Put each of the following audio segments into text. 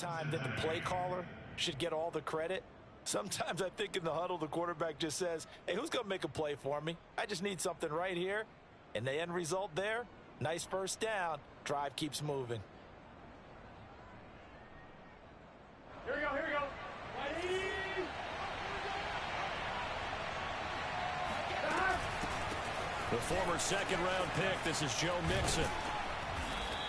time that the play caller should get all the credit. Sometimes I think in the huddle, the quarterback just says, hey, who's going to make a play for me? I just need something right here. And the end result there, nice first down. Drive keeps moving. Here we go, here we go. The former second-round pick, this is Joe Mixon.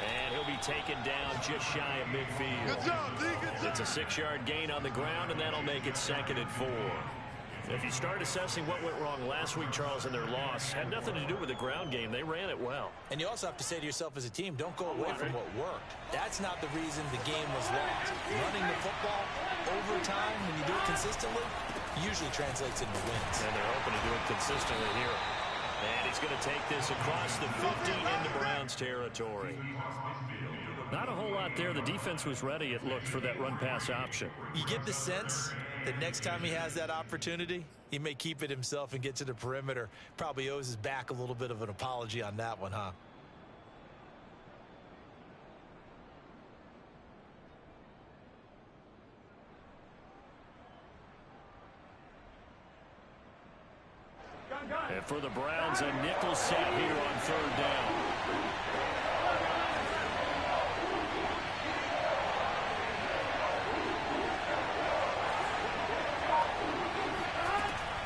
And he'll be taken down just shy of midfield. Good job, D. Good job. It's a 6-yard gain on the ground, and that'll make it 2nd and 4. If you start assessing what went wrong last week, Charles, in their loss, had nothing to do with the ground game. They ran it well. And you also have to say to yourself as a team, don't go away from what worked. That's not the reason the game was lost. Running the football over time, when you do it consistently, usually translates into wins. And they're hoping to do it consistently here. And he's going to take this across the 50 into Browns territory. Not a whole lot there. The defense was ready, it looked, for that run-pass option. You get the sense that next time he has that opportunity, he may keep it himself and get to the perimeter. Probably owes his back a little bit of an apology on that one, huh? And for the Browns, a nickel set here on 3rd down.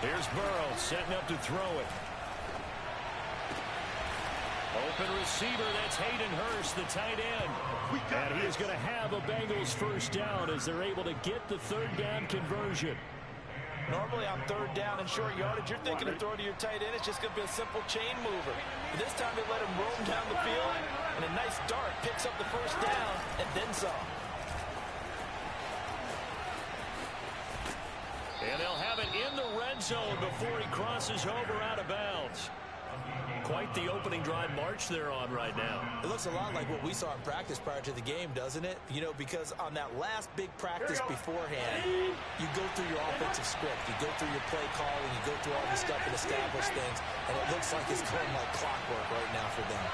Here's Burrow setting up to throw it. Open receiver, that's Hayden Hurst, the tight end. And he is going to have a Bengals first down as they're able to get the 3rd down conversion. Normally on 3rd down and short yardage, you're thinking of throwing to your tight end. It's just going to be a simple chain mover. But this time they let him roam down the field, and a nice dart picks up the first down and then some. And they'll have it in the red zone before he crosses over out of bounds. Quite the opening drive march they're on right now. It looks a lot like what we saw in practice prior to the game, doesn't it? You know, because on that last big practice beforehand, you go through your offensive script, you go through your play calling, you go through all this stuff and establish things, and it looks like it's going like clockwork right now for them.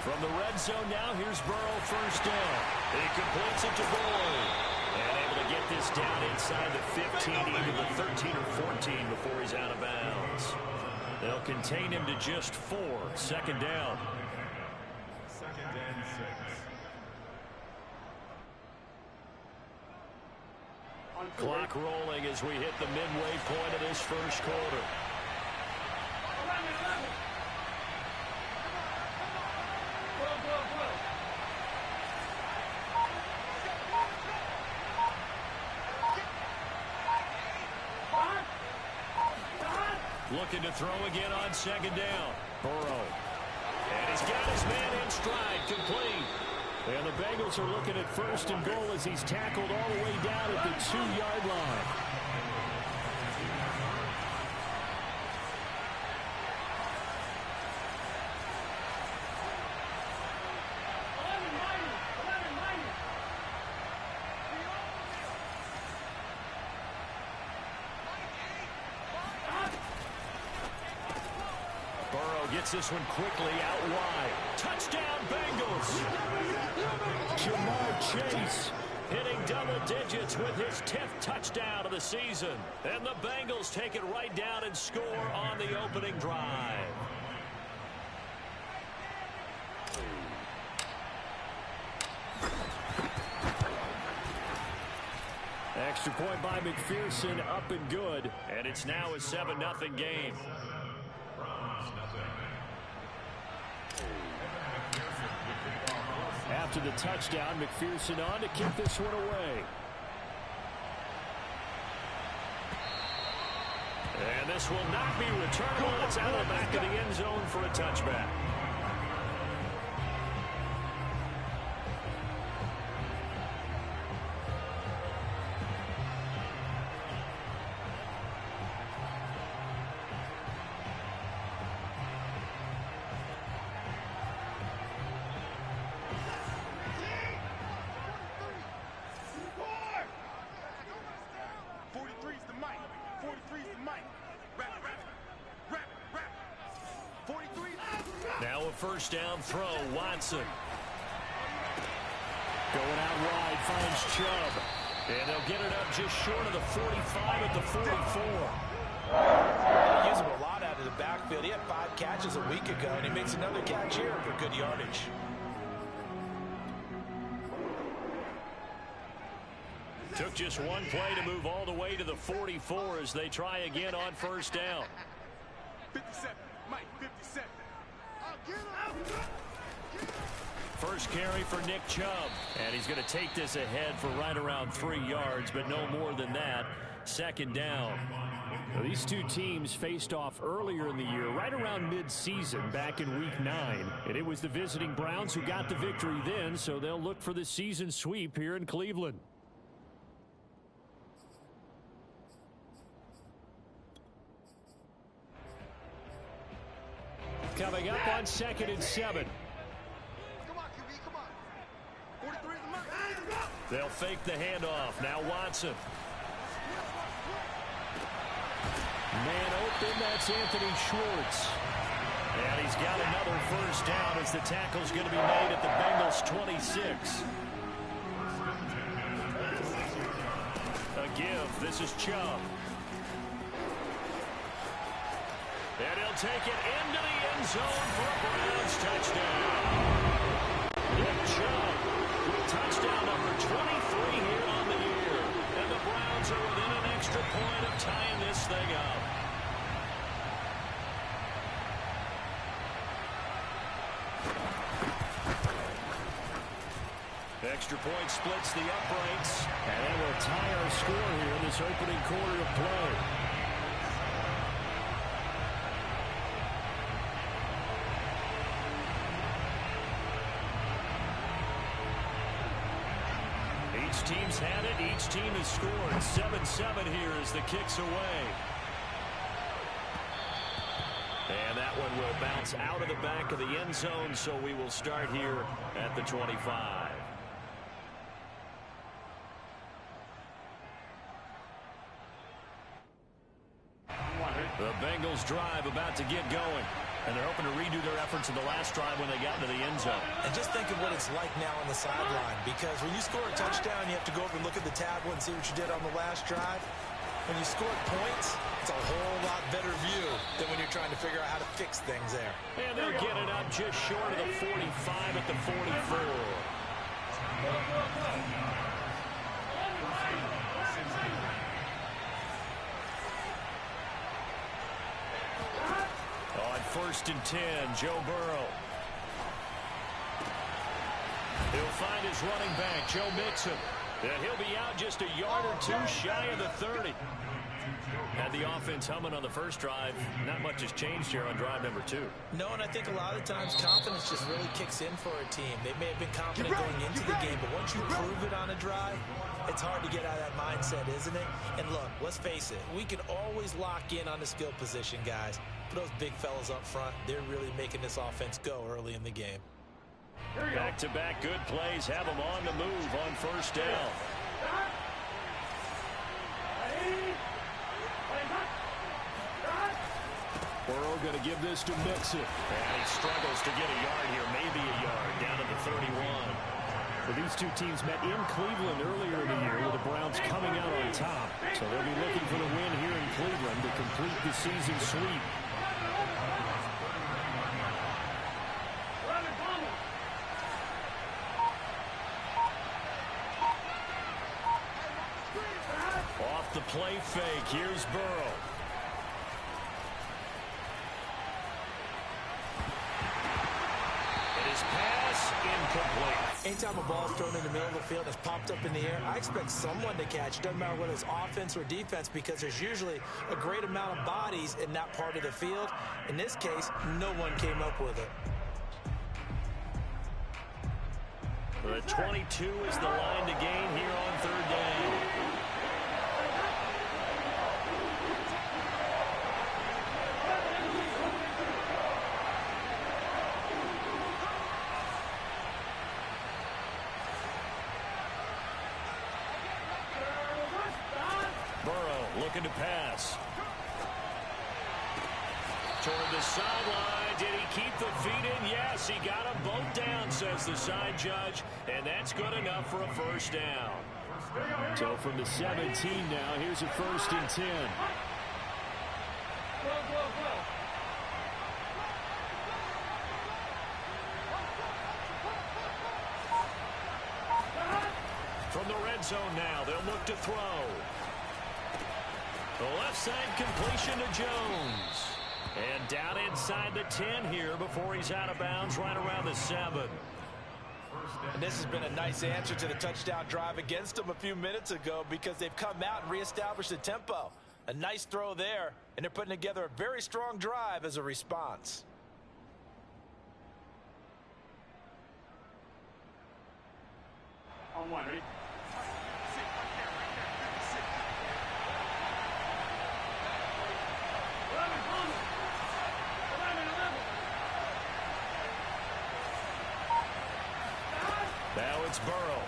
From the red zone now, here's Burrow, first down. He completes it to Boyd. And able to get this down inside the 15, even the 13 or 14 before he's out of bounds. They'll contain him to just 4. 2nd down. 2nd and 6. Clock rolling as we hit the midway point of this first quarter. Looking to throw again on 2nd down. Burrow. And he's got his man in stride, complete. And the Bengals are looking at 1st and goal as he's tackled all the way down at the 2-yard line. Gets this one quickly out wide. Touchdown, Bengals. Jamar Chase hitting double digits with his 10th touchdown of the season. And the Bengals take it right down and score on the opening drive. Extra point by McPherson, up and good. And it's now a 7-0 game. After the touchdown, McPherson on to kick this one away. And this will not be returnable. It's out of the back of the end zone for a touchback. Now Now a first down throw, Watson. Going out wide, finds Chubb. And they'll get it up just short of the 45 at the 44. They use him a lot out of the backfield. He had 5 catches a week ago, and he makes another catch here for good yardage. Took just one play to move all the way to the 44 as they try again on first down. 57, Mike, 57. First carry for Nick Chubb. And he's going to take this ahead for right around 3 yards, but no more than that. Second down. Now, these two teams faced off earlier in the year, right around mid-season, back in Week 9. And it was the visiting Browns who got the victory then, so they'll look for the season sweep here in Cleveland. Coming up on 2nd and 7. Come on, QB, come on. 43 is the mark. They'll fake the handoff. Now Watson. Man open, that's Anthony Schwartz. And he's got another first down as the tackle's going to be made at the Bengals 26. A give. This is Chubb. And he'll take it into the end zone for a Browns touchdown. Nick Chubb with touchdown number 23 here on the year. And the Browns are within an extra point of tying this thing up. Extra point splits the uprights. And that will tie our score here in this opening quarter of play. Each team's had it. Each team has scored. 7-7 here as the kick's away. And that one will bounce out of the back of the end zone, so we will start here at the 25. The Bengals drive about to get going. And they're hoping to redo their efforts in the last drive when they got into the end zone. And just think of what it's like now on the sideline, because when you score a touchdown, you have to go over and look at the tablet and see what you did on the last drive. When you score points, it's a whole lot better view than when you're trying to figure out how to fix things there. And they'll get it up just short of the 45 at the 44. On 1st and 10, Joe Burrow. He'll find his running back, Joe Mixon. And he'll be out just a yard or 2 shy of the 30. Had the offense humming on the first drive. Not much has changed here on drive number 2. No, and I think a lot of times confidence just really kicks in for a team. They may have been confident going into the game, but once you prove it on a drive, it's hard to get out of that mindset, isn't it? And look, let's face it, we can always lock in on the skill position, guys. But those big fellas up front, they're really making this offense go early in the game. Back-to-back good plays have them on the move on first down. Burrow going to give this to Mixon. And he struggles to get a yard here, maybe a yard, down to the 31. Well, these two teams met in Cleveland earlier in the year with the Browns coming out on top. So they'll be looking for the win here in Cleveland to complete the season sweep. Off the play fake, here's Burrow. And his pass incomplete. Anytime a ball is thrown in the middle of the field and it's popped up in the air, I expect someone to catch. Doesn't matter whether it's offense or defense, because there's usually a great amount of bodies in that part of the field. In this case, no one came up with it. The 22 is the line to gain here on 3rd down. Burrow looking to pass. toward the sideline. Did he keep the feet in? Yes, he got them both down, says the side judge, and that's good enough for a first down. So from the 17 now, here's a 1st and 10. From the red zone now, they'll look to throw. The left side completion to Jones. And down inside the 10 here before he's out of bounds right around the 7. And this has been a nice answer to the touchdown drive against them a few minutes ago because they've come out and reestablished the tempo. A nice throw there, and they're putting together a very strong drive as a response. On one, ready? Now it's Burrow.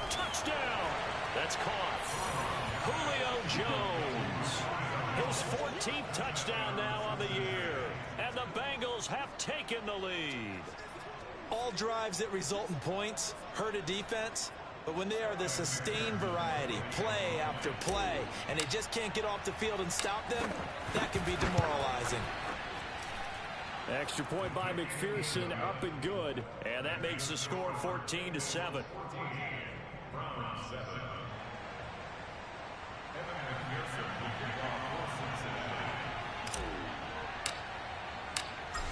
Touchdown. That's caught. Julio Jones. His 14th touchdown now on the year. And the Bengals have taken the lead. All drives that result in points hurt a defense, but when they are the sustained variety, play after play, and they just can't get off the field and stop them, that can be demoralizing. Extra point by McPherson, up and good. And that makes the score 14-7.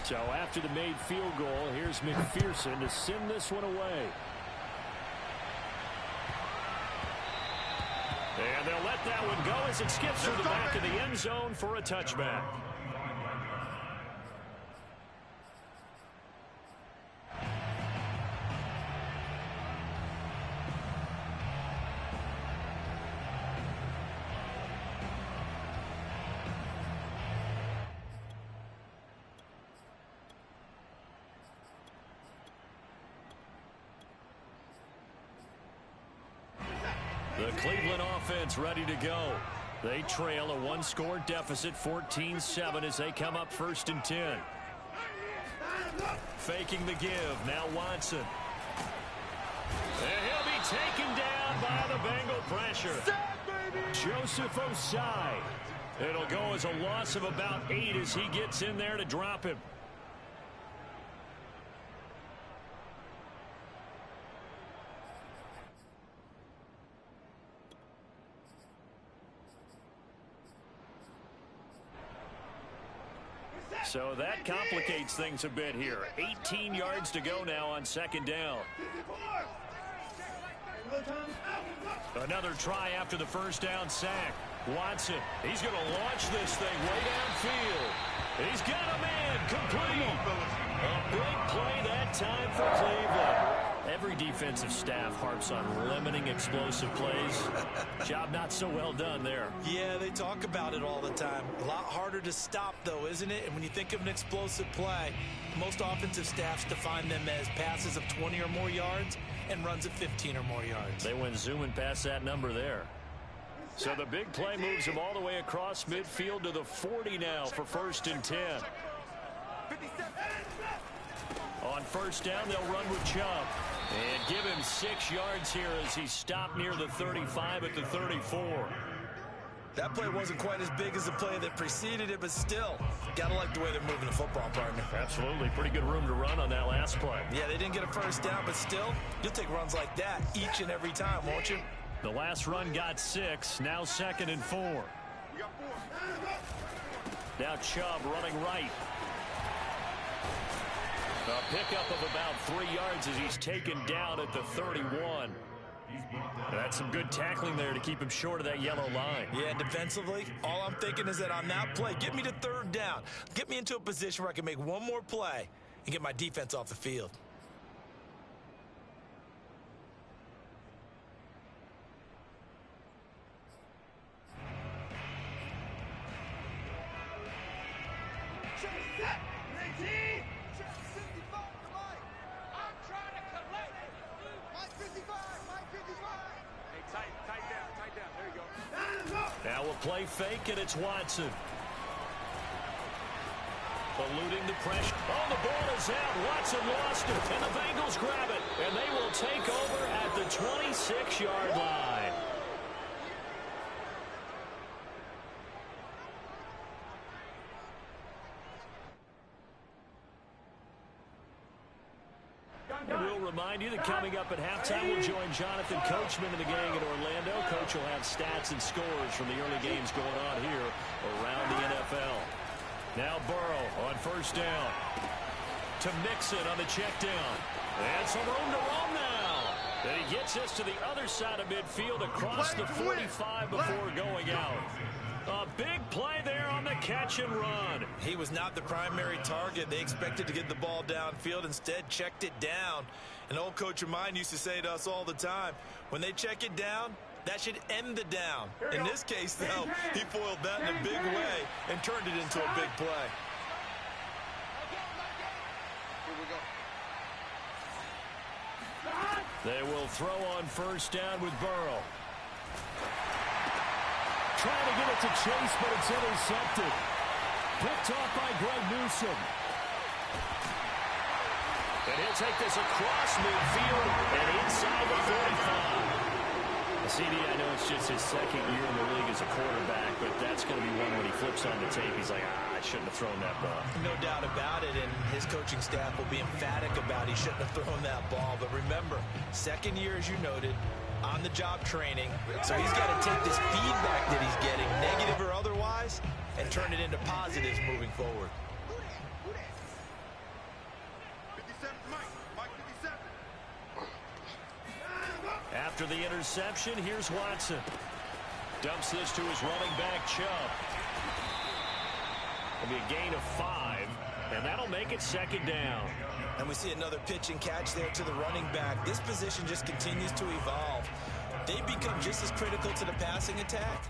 So after the made field goal, here's McPherson to send this one away. And they'll let that one go as it skips through the back of the end zone for a touchback. The Cleveland offense ready to go. They trail a one-score deficit, 14-7, as they come up 1st and 10. Faking the give. Now Watson. And he'll be taken down by the Bengal pressure. Joseph Osai. It'll go as a loss of about 8 as he gets in there to drop him. So that complicates things a bit here. 18 yards to go now on 2nd down. Another try after the 1st down sack. Watson, he's going to launch this thing way downfield. He's got a man complete. A big play that time for Cleveland. Every defensive staff harps on limiting explosive plays. Job not so well done there. Yeah, they talk about it all the time. A lot harder to stop, though, isn't it? And when you think of an explosive play, most offensive staffs define them as passes of 20 or more yards and runs of 15 or more yards. They went zooming past that number there. So the big play moves him all the way across midfield to the 40 now for 1st and 10. On 1st down, they'll run with Chubb. And give him 6 yards here as he stopped near the 35 at the 34. That play wasn't quite as big as the play that preceded it, but still, gotta like the way they're moving the football, partner. Absolutely. Pretty good room to run on that last play. Yeah, they didn't get a 1st down, but still, you'll take runs like that each and every time, won't you? The last run got 6. Now 2nd and 4. Now Chubb running right. A pickup of about 3 yards as he's taken down at the 31. That's some good tackling there to keep him short of that yellow line. Yeah, defensively, all I'm thinking is that on that play, get me to 3rd down. Get me into a position where I can make one more play and get my defense off the field. Now a play fake, and it's Watson. Eluding the pressure. Oh, the ball is out. Watson lost it, and the Bengals grab it. And they will take over at the 26-yard line. And we'll remind you that coming up at halftime, we'll join Jonathan Coachman and the gang in Orlando. Coach will have stats and scores from the early games going on here around the NFL. Now Burrow on first down. To Mixon on the check down. And some room to roam now. And he gets us to the other side of midfield across the 45 before going out. A big play there on the catch and run. He was not the primary target. They expected to get the ball downfield. Instead, checked it down. An old coach of mine used to say to us all the time, when they check it down, that should end the down. In this case, though, he foiled that in a big way and turned it into a big play. They will throw on first down with Burrow. Trying to get it to Chase, but it's intercepted. Picked off by Greg Newsome. And he'll take this across midfield and inside the 45. CD, I know it's just his second year in the league as a quarterback, but that's going to be one when he flips on the tape. He's like, I shouldn't have thrown that ball. No doubt about it, and his coaching staff will be emphatic about he shouldn't have thrown that ball. But remember, second year, as you noted, on-the-job training. So he's got to take this feedback that he's getting, negative or otherwise, and turn it into positives moving forward. After the interception, here's Watson. Dumps this to his running back, Chubb. It'll be a gain of 5, and that'll make it second down. And we see another pitch and catch there to the running back. This position just continues to evolve. They become just as critical to the passing attack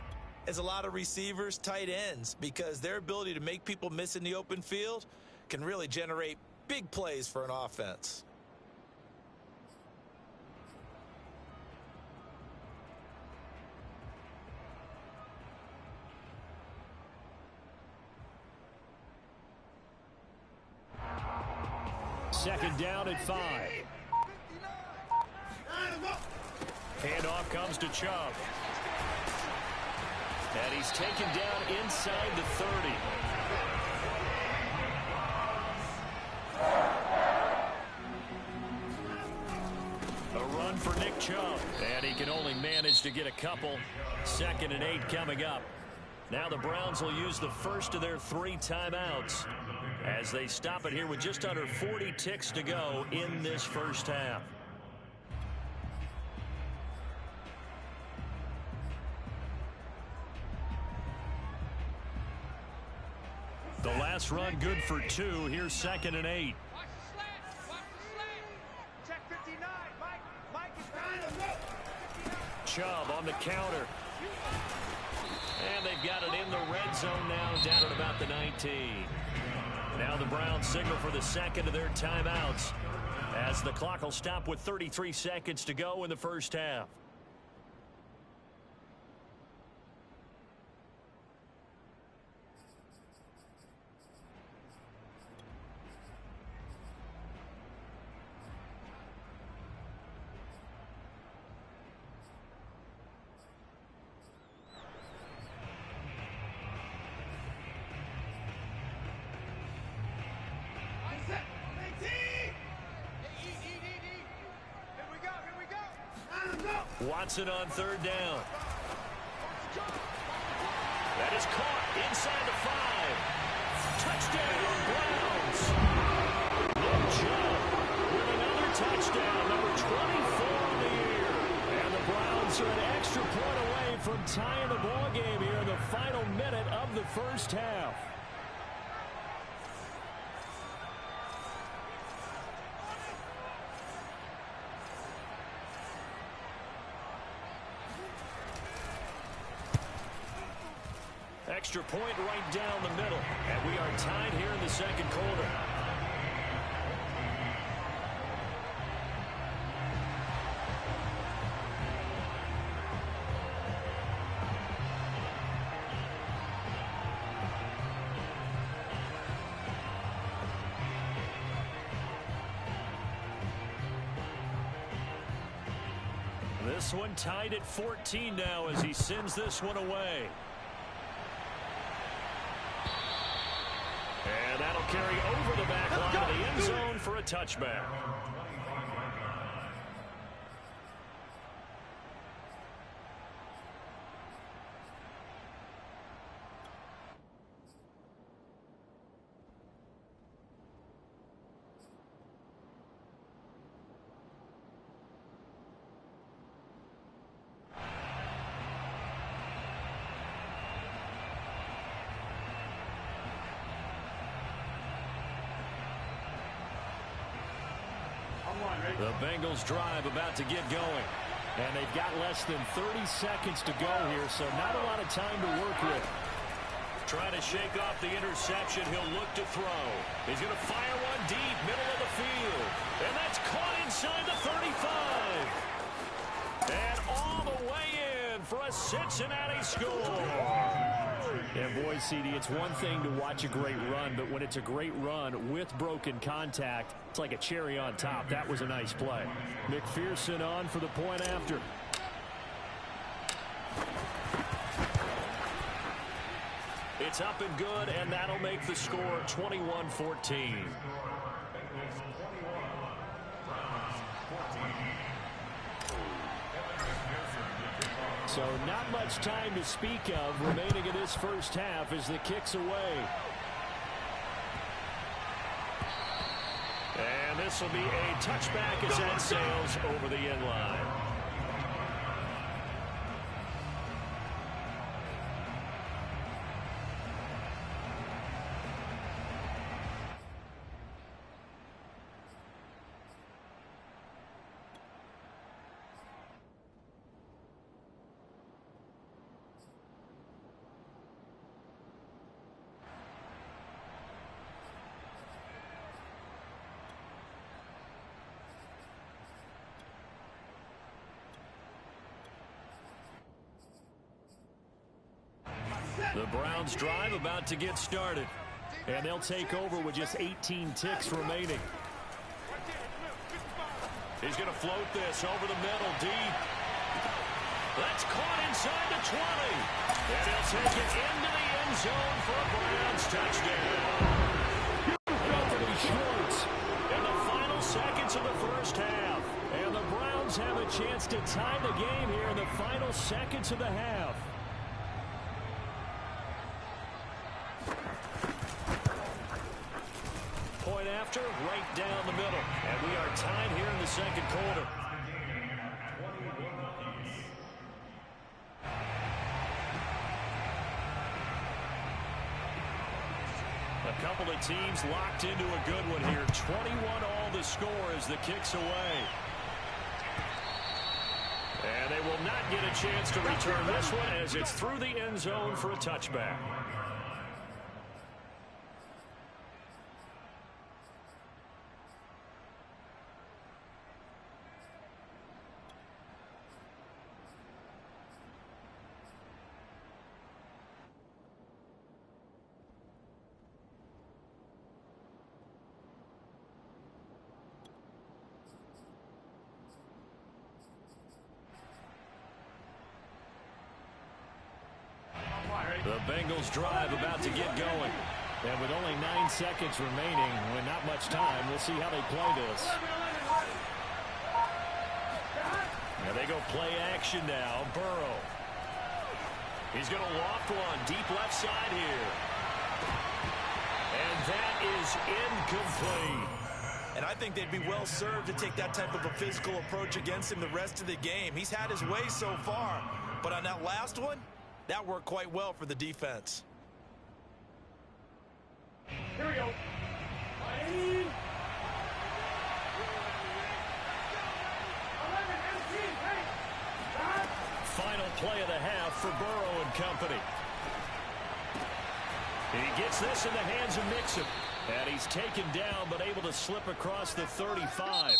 as a lot of receivers, tight ends, because their ability to make people miss in the open field can really generate big plays for an offense. Second down at 5. Handoff comes to Chubb. And he's taken down inside the 30. A run for Nick Chubb. And he can only manage to get a couple. 2nd and 8 coming up. Now the Browns will use the first of their 3 timeouts as they stop it here with just under 40 ticks to go in this first half. The last run good for 2. Here's 2nd and 8. Watch the slant. Watch the slant. Check 59. Mike is Chubb on the counter. And they've got it in the red zone now, down at about the 19. Now the Browns signal for the second of their timeouts as the clock will stop with 33 seconds to go in the first half. Watson on third down. That is caught inside the 5. Touchdown, Browns. Nick Chubb with another touchdown, number 24 on the year. And the Browns are an extra point away from tying the ball game here in the final minute of the first half. Extra point right down the middle. And we are tied here in the second quarter. This one tied at 14 now as he sends this one away. And that'll carry over the back line of the end zone for a touchback. The Bengals drive about to get going. And they've got less than 30 seconds to go here, so not a lot of time to work with. Trying to shake off the interception. He'll look to throw. He's going to fire one deep, middle of the field. And that's caught inside the 35. And all the way in for a Cincinnati score. And boy, CD, it's one thing to watch a great run, but when it's a great run with broken contact, it's like a cherry on top. That was a nice play. McPherson on for the point after. It's up and good, and that'll make the score 21-14. So not much time to speak of remaining in this first half as the kick's away. And this will be a touchback as that sails over the end line. The Browns drive about to get started. And they'll take over with just 18 ticks remaining. He's going to float this over the middle deep. That's caught inside the 20. And he'll take it into the end zone for a Browns touchdown. Anthony Schwartz in the final seconds of the first half. And the Browns have a chance to tie the game here in the final seconds of the half. Point after, right down the middle. And we are tied here in the second quarter. A couple of teams locked into a good one here. 21-all the score as the kick's away. And they will not get a chance to return this one as it's through the end zone for a touchback. The Bengals drive about to get going. And with only 9 seconds remaining, with not much time, we'll see how they play this. Now they go play action now. Burrow. He's going to loft one deep left side here. And that is incomplete. And I think they'd be well served to take that type of a physical approach against him the rest of the game. He's had his way so far. But on that last one, that worked quite well for the defense. Here we go. Final play of the half for Burrow and company. He gets this in the hands of Mixon. And he's taken down but able to slip across the 35.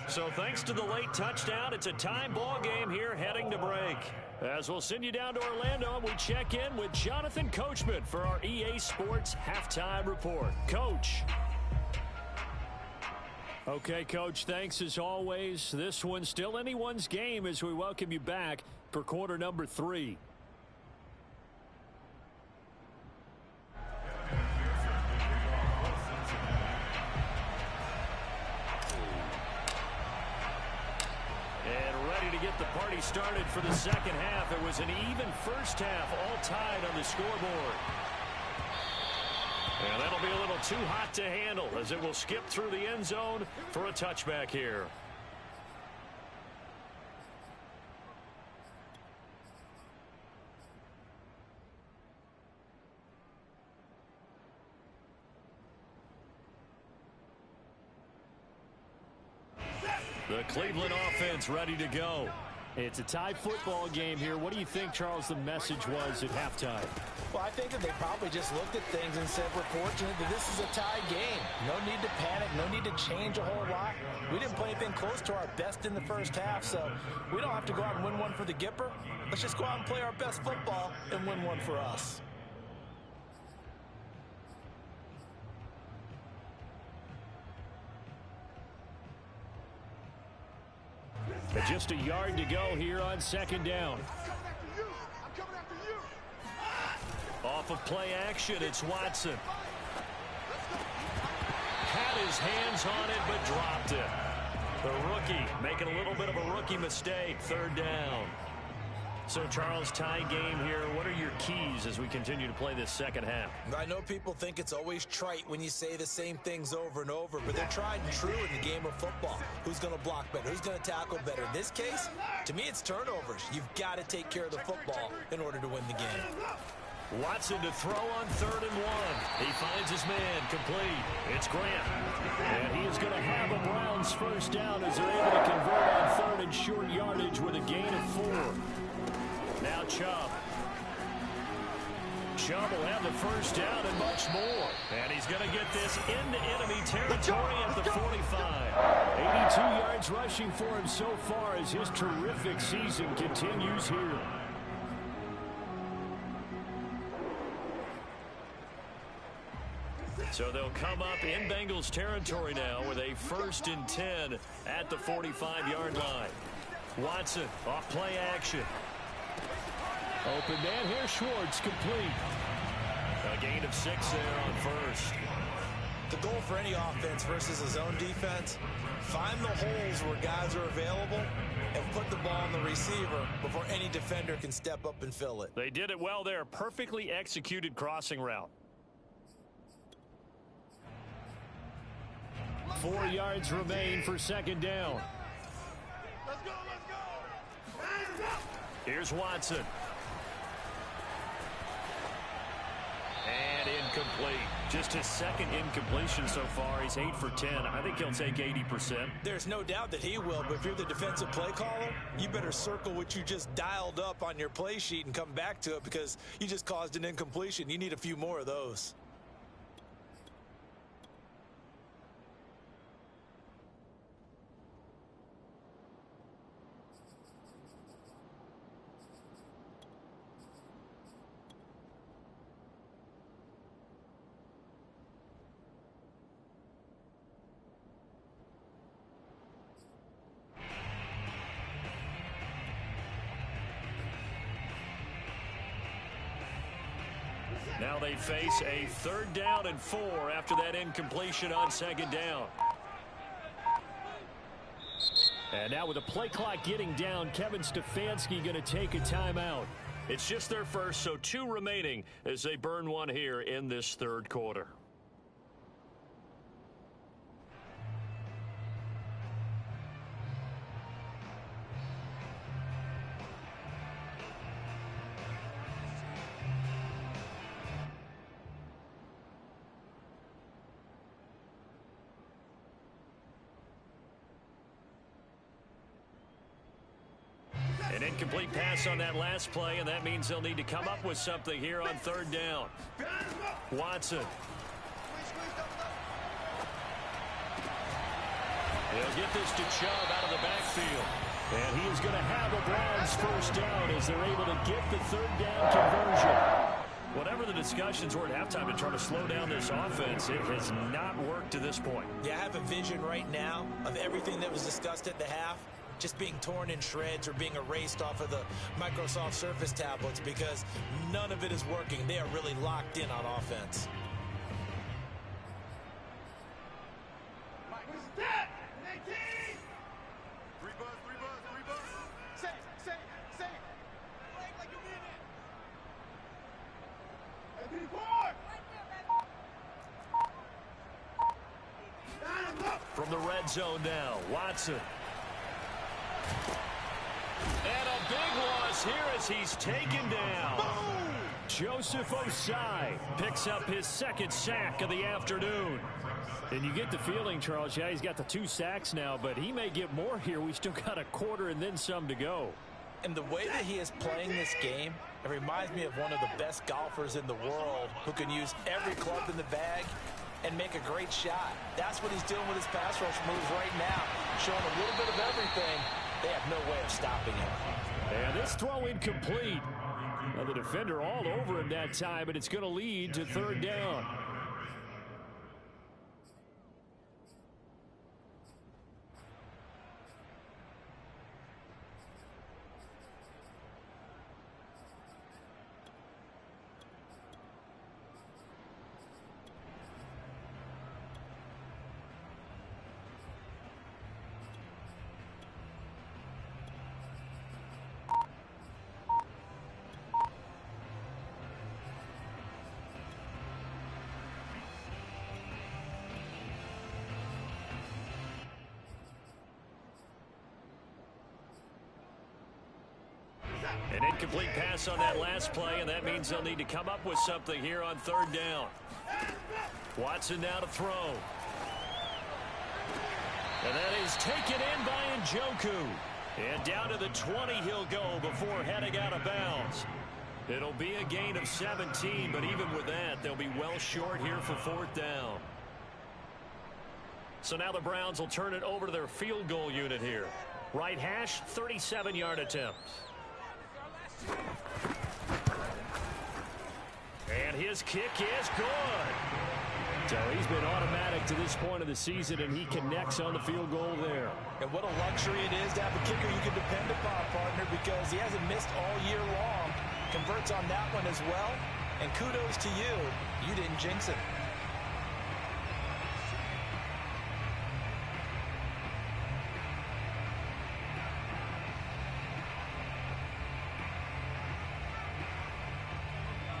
So thanks to the late touchdown, it's a time ball game here heading to break. As we'll send you down to Orlando, we check in with Jonathan Coachman for our EA Sports Halftime Report. Coach. Okay, Coach, thanks as always. This one's still anyone's game as we welcome you back for quarter number 3. And ready to get the party started for the second half. It was an even first half, all tied on the scoreboard. And that'll be a little too hot to handle as it will skip through the end zone for a touchback here. The Cleveland offense ready to go. It's a tie football game here. What do you think, Charles, the message was at halftime? Well, I think that they probably just looked at things and said, we're fortunate that this is a tie game. No need to panic, no need to change a whole lot. We didn't play anything close to our best in the first half, so we don't have to go out and win one for the Gipper. Let's just go out and play our best football and win one for us. But just a yard to go here on second down. Off of play action, it's Watson. Had his hands on it, but dropped it. The rookie making a little bit of a rookie mistake, third down. So, Charles, tie game here. What are your keys as we continue to play this second half? I know people think it's always trite when you say the same things over and over, but they're tried and true in the game of football. Who's going to block better? Who's going to tackle better? In this case, to me, it's turnovers. You've got to take care of the football in order to win the game. Watson to throw on 3rd and 1. He finds his man complete. It's Grant. And he is going to have a Browns first down as they're able to convert on 3rd and short yardage with a gain of 4. Now Chubb. Chubb will have the first down and much more. And he's going to get this into enemy territory at the 45. 82 yards rushing for him so far as his terrific season continues here. So they'll come up in Bengals territory now with a 1st and 10 at the 45-yard line. Watson off play action. Open man here, Schwartz complete. A gain of 6 there on 1st. The goal for any offense versus a zone defense, find the holes where guys are available and put the ball on the receiver before any defender can step up and fill it. They did it well there. Perfectly executed crossing route. 4 yards remain for second down. Let's go, let's go. Here's Watson. And incomplete. Just his second incompletion so far. He's 8 for 10. I think he'll take 80%. There's no doubt that he will, but if you're the defensive play caller, you better circle what you just dialed up on your play sheet and come back to it because you just caused an incompletion. You need a few more of those. Now they face a 3rd down and 4 after that incompletion on second down. And now with the play clock getting down, Kevin Stefanski going to take a timeout. It's just their first, so 2 remaining as they burn one here in this 3rd quarter. An incomplete pass on that last play, and that means they'll need to come up with something here on 3rd down. Watson. He'll get this to Chubb out of the backfield. And he is going to have a Browns first down as they're able to get the 3rd down conversion. Whatever the discussions were at halftime to try to slow down this offense. It has not worked to this point. Yeah, I have a vision right now of everything that was discussed at the half just being torn in shreds or being erased off of the Microsoft Surface tablets because none of it is working. They are really locked in on offense. From the red zone now, Watson. And a big loss here as he's taken down. Boom! Joseph Osai picks up his second sack of the afternoon. And you get the feeling, Charles, yeah, he's got the 2 sacks now, but he may get more here. We still got a quarter and then some to go. And the way that he is playing this game, it reminds me of one of the best golfers in the world who can use every club in the bag and make a great shot. That's what he's doing with his pass rush moves right now, showing a little bit of everything. They have no way of stopping him. And this throw incomplete. Now the defender all over him that time, and it's going to lead to 3rd down. An incomplete pass on that last play, and that means they'll need to come up with something here on 3rd down. Watson now to throw. And that is taken in by Njoku. And down to the 20 he'll go before heading out of bounds. It'll be a gain of 17, but even with that, they'll be well short here for 4th down. So now the Browns will turn it over to their field goal unit here. Right hash, 37-yard attempt. And his kick is good. So he's been automatic to this point of the season, and he connects on the field goal there. And what a luxury it is to have a kicker you can depend upon, partner, because he hasn't missed all year long. Converts on that one as well. And kudos to you. You didn't jinx it.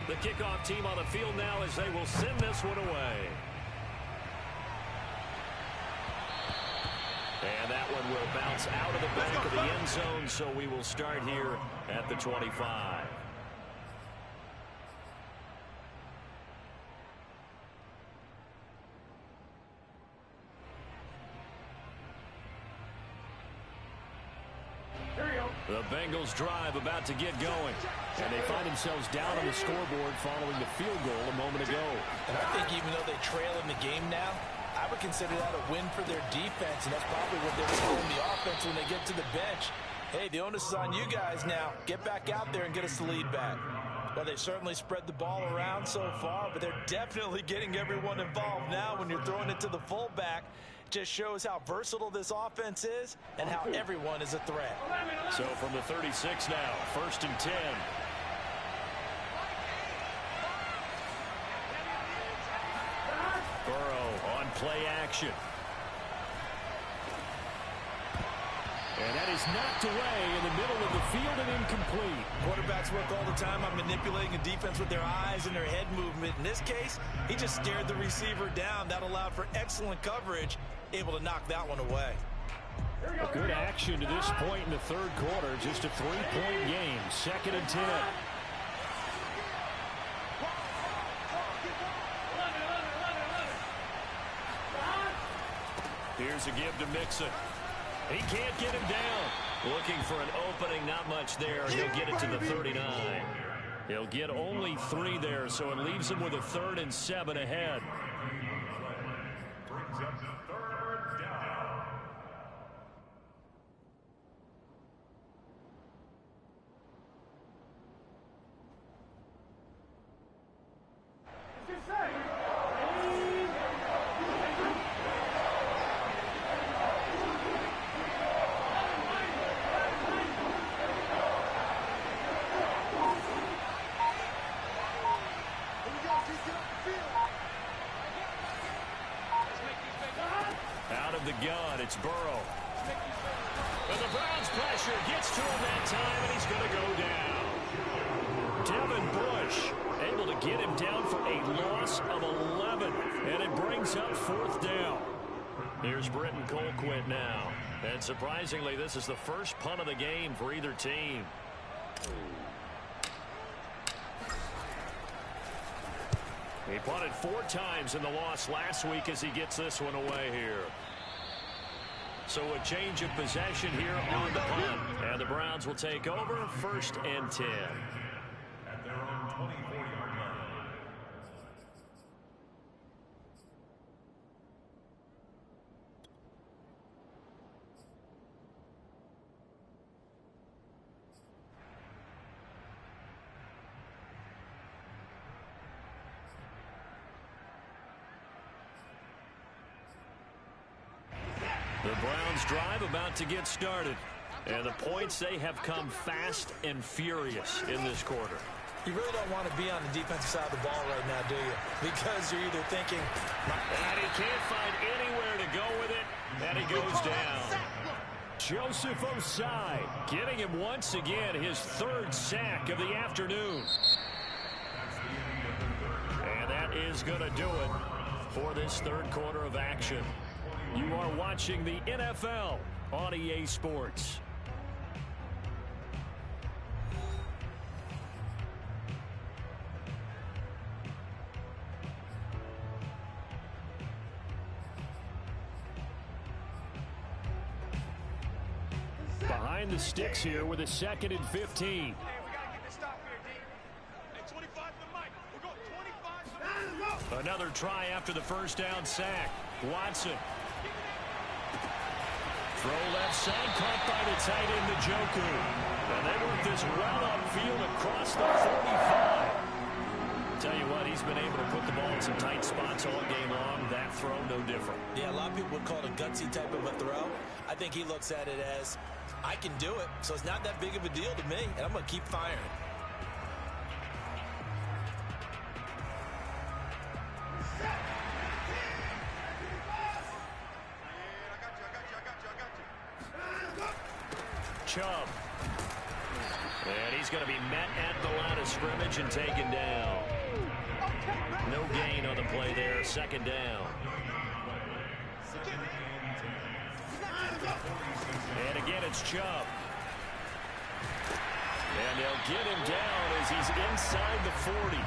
The kickoff team on the field now as they will send this one away. And that one will bounce out of the back of the end zone, so we will start here at the 25. The Bengals drive about to get going. And they find themselves down on the scoreboard following the field goal a moment ago. And I think even though they trail in the game now, I would consider that a win for their defense, and that's probably what they're telling the offense when they get to the bench. Hey, the onus is on you guys now. Get back out there and get us the lead back. Well, they've certainly spread the ball around so far, but they're definitely getting everyone involved now when you're throwing it to the fullback. Just shows how versatile this offense is and how everyone is a threat. So from the 36 now, 1st and 10. Burrow on play action. And that is knocked away in the middle of the field and incomplete. Quarterbacks work all the time on manipulating a defense with their eyes and their head movement. In this case, he just stared the receiver down. That allowed for excellent coverage, able to knock that one away. A good action to this point in the 3rd quarter. Just a 3-point game. 2nd and 10. Here's a give to Mixon. He can't get him down. Looking for an opening, not much there. He'll get it to the 39. He'll get only 3 there, so it leaves him with a 3rd and 7 ahead. Brings up the 3rd down. the gun. It's Burrow. And the Browns pressure gets to him that time, and he's going to go down. Devin Bush able to get him down for a loss of 11, and it brings up 4th down. Here's Britton Colquitt now. And surprisingly, this is the first punt of the game for either team. He punted 4 times in the loss last week as he gets this one away here. So a change of possession here on the punt. And the Browns will take over 1st and 10. At their own 24-yard line. The Browns drive about to get started. And the points, they have come fast and furious in this quarter. You really don't want to be on the defensive side of the ball right now, do you? Because you're either thinking... And he can't find anywhere to go with it. And he goes down. Joseph Osai getting him once again his 3rd sack of the afternoon. And that is going to do it for this 3rd quarter of action. You are watching the NFL on EA Sports. Behind the sticks here with a 2nd and 15. Hey, we got to get this stop here, D. Hey, 25 to Mike. We're going 25 to Mike. Another try after the 1st down sack. Watson. Throw left side, caught by the tight end, Njoku. And they work this well upfield across the 45. Tell you what, he's been able to put the ball in some tight spots all game long. That throw, no different. Yeah, a lot of people would call it a gutsy type of a throw. I think he looks at it as, I can do it, so it's not that big of a deal to me, and I'm going to keep firing. Chubb. And he's going to be met at the line of scrimmage and taken down. No gain on the play there. 2nd down. And again, it's Chubb. And they'll get him down as he's inside the 40.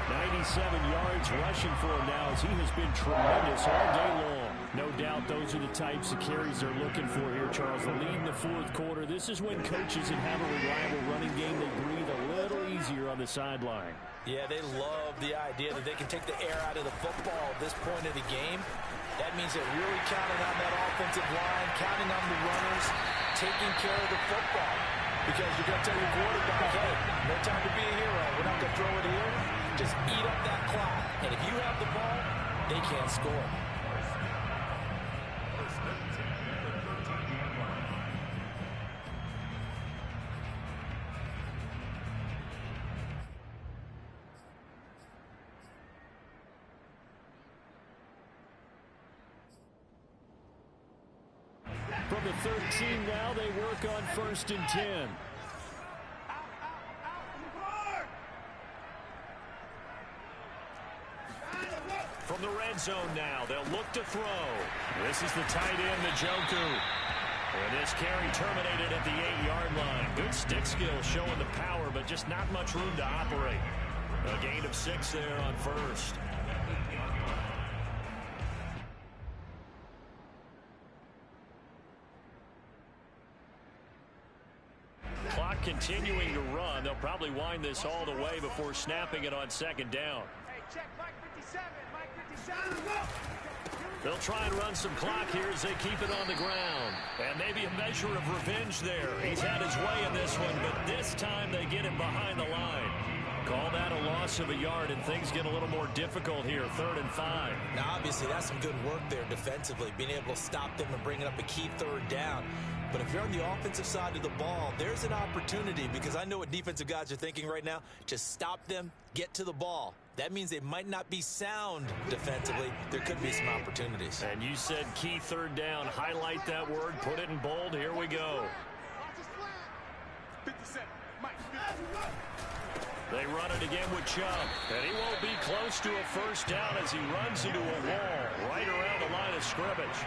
97 yards rushing for him now as he has been tremendous all day long. No doubt those are the types of carries they're looking for here, Charles. The lead in the 4th quarter. This is when coaches that have a reliable running game, they breathe a little easier on the sideline. Yeah, they love the idea that they can take the air out of the football at this point of the game. That means they're really counting on that offensive line, counting on the runners, taking care of the football. Because you're going to tell your quarterback, hey, no time to be a hero. We're not going to throw it here. Just eat up that clock. And if you have the ball, they can't score. From the 13 now, they work on 1st and 10. From the red zone now, they'll look to throw. This is the tight end, Njoku. And this carry terminated at the 8-yard line. Good stick skill showing the power, but just not much room to operate. A gain of 6 there on 1st. Clock continuing to run. They'll probably wind this all the way before snapping it on 2nd down. Hey, check Mike 57. Mike 57. They'll try and run some clock here as they keep it on the ground. And maybe a measure of revenge there. He's had his way in this one, but this time they get him behind the line. Call that a loss of a yard, and things get a little more difficult here. 3rd and 5. Now, obviously, that's some good work there defensively, being able to stop them and bringing up a key 3rd down. But if you're on the offensive side of the ball, there's an opportunity, because I know what defensive guys are thinking right now. Just stop them, get to the ball. That means they might not be sound defensively. There could be some opportunities. And you said key third down. Highlight that word, put it in bold. Here we go. 57. Mike, They run it again with Chubb. And he won't be close to a first down as he runs into a wall right around the line of scrimmage.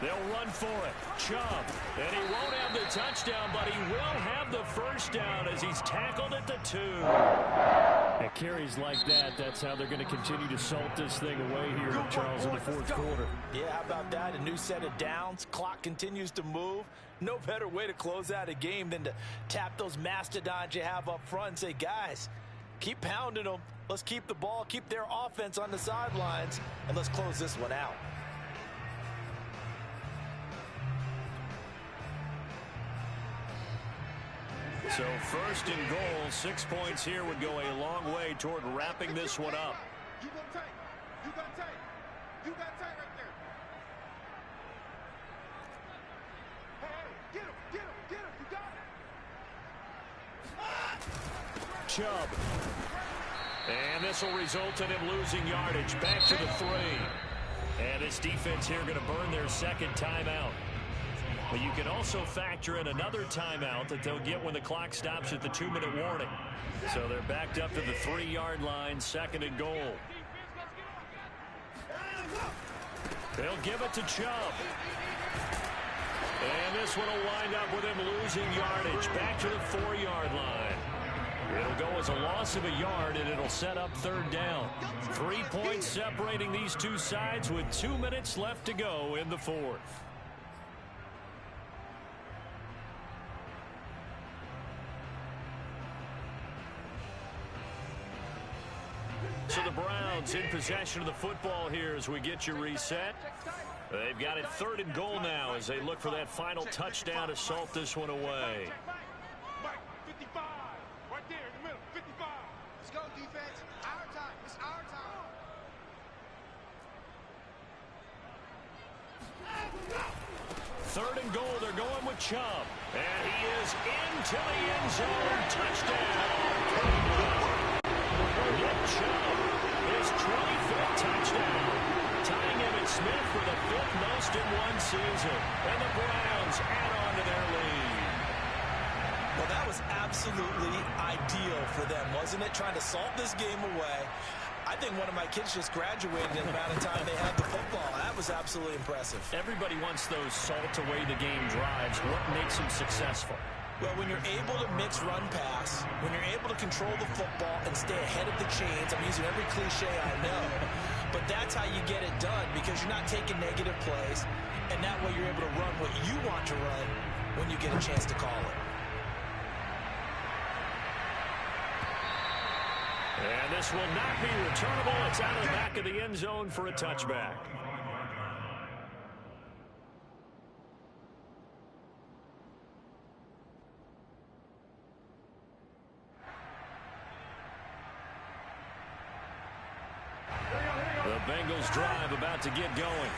They'll run for it. Chubb. And he won't have the touchdown, but he will have the first down as he's tackled at the 2. At carries like that, that's how they're going to continue to salt this thing away here, Charles, in the fourth quarter. Yeah, how about that? A new set of downs. Clock continues to move. No better way to close out a game than to tap those mastodons you have up front and say, guys, keep pounding them. Let's keep the ball, keep their offense on the sidelines, and let's close this one out. So first and goal, 6 points here would go a long way toward wrapping this one up. You go tight. You got tight. You got tight right there. Hey, get him, get him, get him. You got it. Chubb. And this will result in him losing yardage. Back to the 3. And this defense here going to burn their second timeout. But you can also factor in another timeout that they'll get when the clock stops at the 2-minute warning. So they're backed up to the 3-yard line, second and goal. They'll give it to Chubb. And this one will wind up with him losing yardage. Back to the 4-yard line. It'll go as a loss of a yard, and it'll set up third down. 3 points separating these two sides with 2 minutes left to go in the fourth. So the Browns in possession of the football here as we get you reset. They've got it third and goal now as they look for that final touchdown to salt this one away. Mike, 55. Right there in the middle, 55. Let's go, defense. Our time. It's our time. Third and goal, they're going with Chubb. And he is into the end zone. Touchdown. Nick Chubb, his 25th touchdown, tying Emmitt Smith for the 5th most in one season. And the Browns add on to their lead. Well, that was absolutely ideal for them, wasn't it? Trying to salt this game away. I think one of my kids just graduated in the amount of time they had the football. That was absolutely impressive. Everybody wants those salt-away-the-game drives. What makes them successful? Well, when you're able to mix run-pass, when you're able to control the football and stay ahead of the chains, I'm using every cliche I know, but that's how you get it done because you're not taking negative plays, and that way you're able to run what you want to run when you get a chance to call it. And this will not be returnable. It's out of the back of the end zone for a touchback. The Bengals drive about to get going.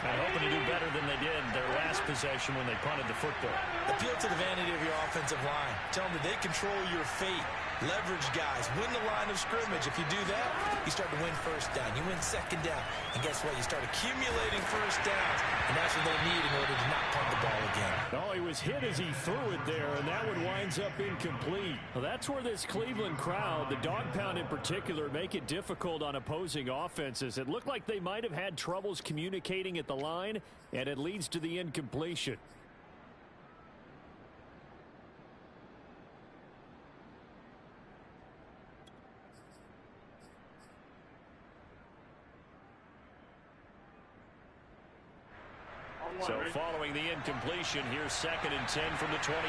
And hoping to do better than they did their last possession when they punted the football. Appeal to the vanity of your offensive line. Tell them that they control your fate. Leverage guys. Win the line of scrimmage. If you do that, you start to win first down. You win second down. And guess what? You start accumulating first downs. And that's what they need in order to not punt the ball again. Oh, he was hit as he threw it there, and that one winds up incomplete. Well, that's where this Cleveland crowd, the dog pound in particular, make it difficult on opposing offenses. It looked like they might have had troubles communicating at the line, and it leads to the incompletion. So following the incompletion, here's 2nd and 10 from the 25.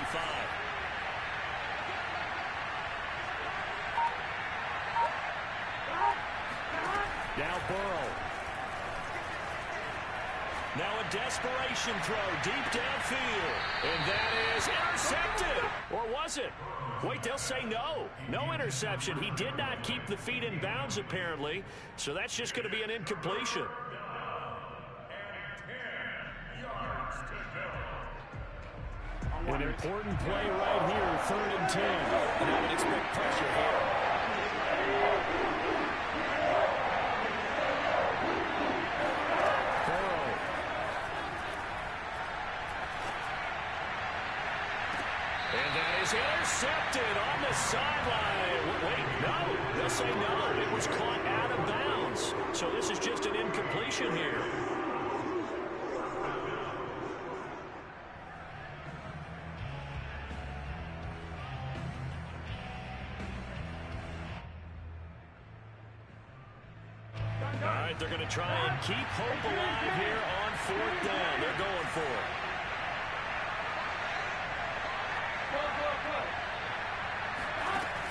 desperation throw deep downfield. And that is intercepted. Or was it? Wait, they'll say no. No interception. He did not keep the feet in bounds, apparently. So that's just going to be an incompletion. An important play right here, 3rd and 10. And I would expect pressure here. Burrow. And that is intercepted on the sideline. Wait, no. They'll say no. It was caught out of bounds. So this is just an incompletion here. All right, they're going to try and keep hope alive here on 4th down. They're going for it.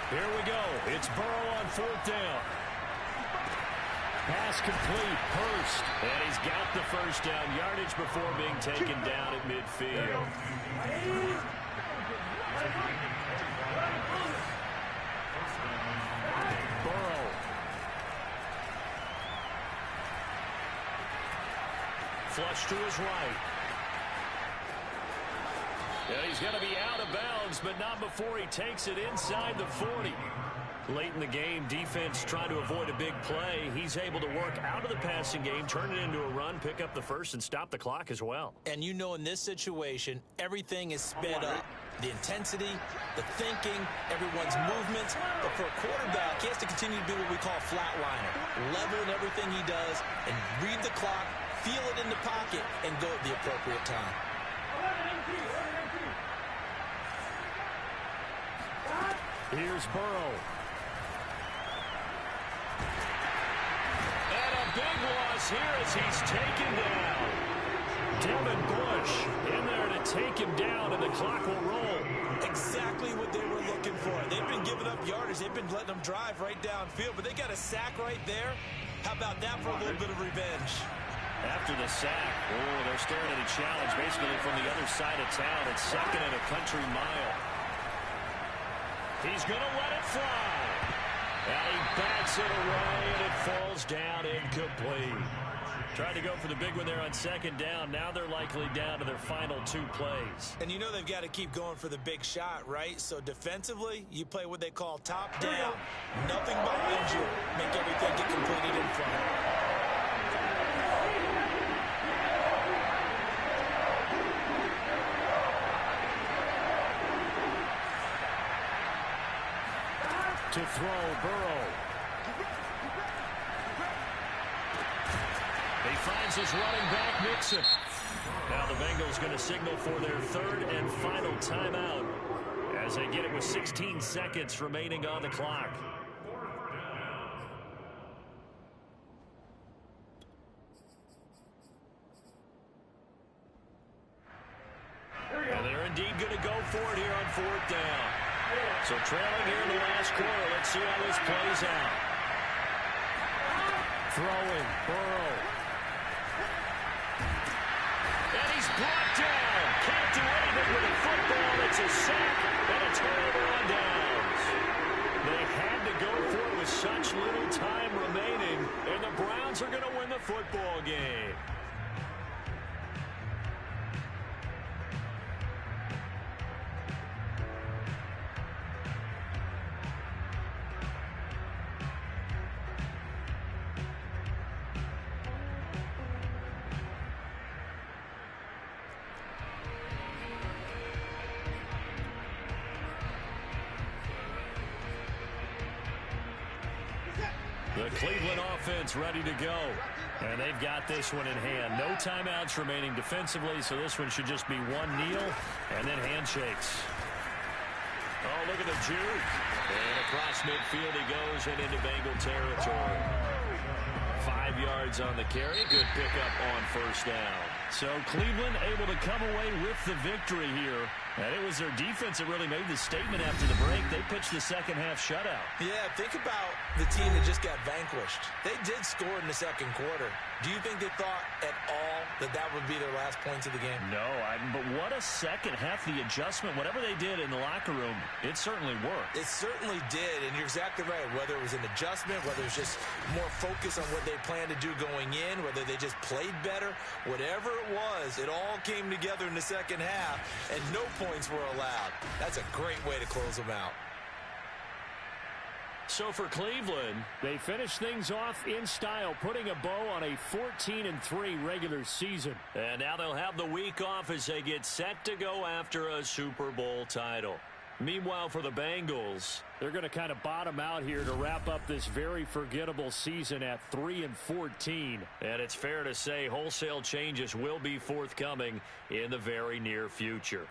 Here we go. It's Burrow on 4th down. Pass complete. Hurst. And he's got the first down yardage before being taken down at midfield. Burrow. Flush to his right. And he's going to be out of bounds, but not before he takes it inside the 40. Late in the game, defense trying to avoid a big play. He's able to work out of the passing game, turn it into a run, pick up the first, and stop the clock as well. And you know in this situation, everything is sped up. The intensity, the thinking, everyone's movements. But for a quarterback, he has to continue to be what we call a flatliner. Level in everything he does and read the clock, feel it in the pocket, and go at the appropriate time. Here's Burrow. And a big loss here as he's taken down. Devin Bush in there to take him down, and the clock will roll. Exactly what they were looking for. They've been giving up yardage. They've been letting them drive right downfield, but they got a sack right there. How about that for a little bit of revenge? After the sack, they're staring at a challenge basically from the other side of town. It's 2nd and a country mile. He's going to let it fly. And he bats it away, and it falls down incomplete. Tried to go for the big one there on 2nd down. Now they're likely down to their final 2 plays. And you know they've got to keep going for the big shot, right? So defensively, you play what they call top down. Nothing behind you. Make everything get completed in front. To throw, Burrow. He finds his running back, Mixon. Now the Bengals going to signal for their 3rd and final timeout as they get it with 16 seconds remaining on the clock. And they're indeed going to go for it here on 4th down. So trailing here in the last quarter. Let's see how this plays out. Throwing, Burrow. And he's brought down. Can't do anything with the football. It's a sack and a turnover on downs. They had to go for it with such little time remaining, and the Browns are going to win the football game. The Cleveland offense ready to go. And they've got this one in hand. No timeouts remaining defensively, so this one should just be one kneel and then handshakes. Oh, look at the juke. And across midfield he goes and into Bengal territory. 5 yards on the carry. Good pickup on first down. So Cleveland able to come away with the victory here. And it was their defense that really made the statement after the break. They pitched the second half shutout. Yeah, think about the team that just got vanquished. They did score in the second quarter. Do you think they thought at all that that would be their last points of the game? No, but what a second half. The adjustment, whatever they did in the locker room, it certainly worked. It certainly did, and you're exactly right. Whether it was an adjustment, whether it was just more focus on what they planned to do going in, whether they just played better, whatever it was, it all came together in the second half, and no points were allowed. That's a great way to close them out. So for Cleveland, they finish things off in style, putting a bow on a 14-3 regular season. And now they'll have the week off as they get set to go after a Super Bowl title. Meanwhile, for the Bengals, they're going to kind of bottom out here to wrap up this very forgettable season at 3-14. And it's fair to say wholesale changes will be forthcoming in the very near future.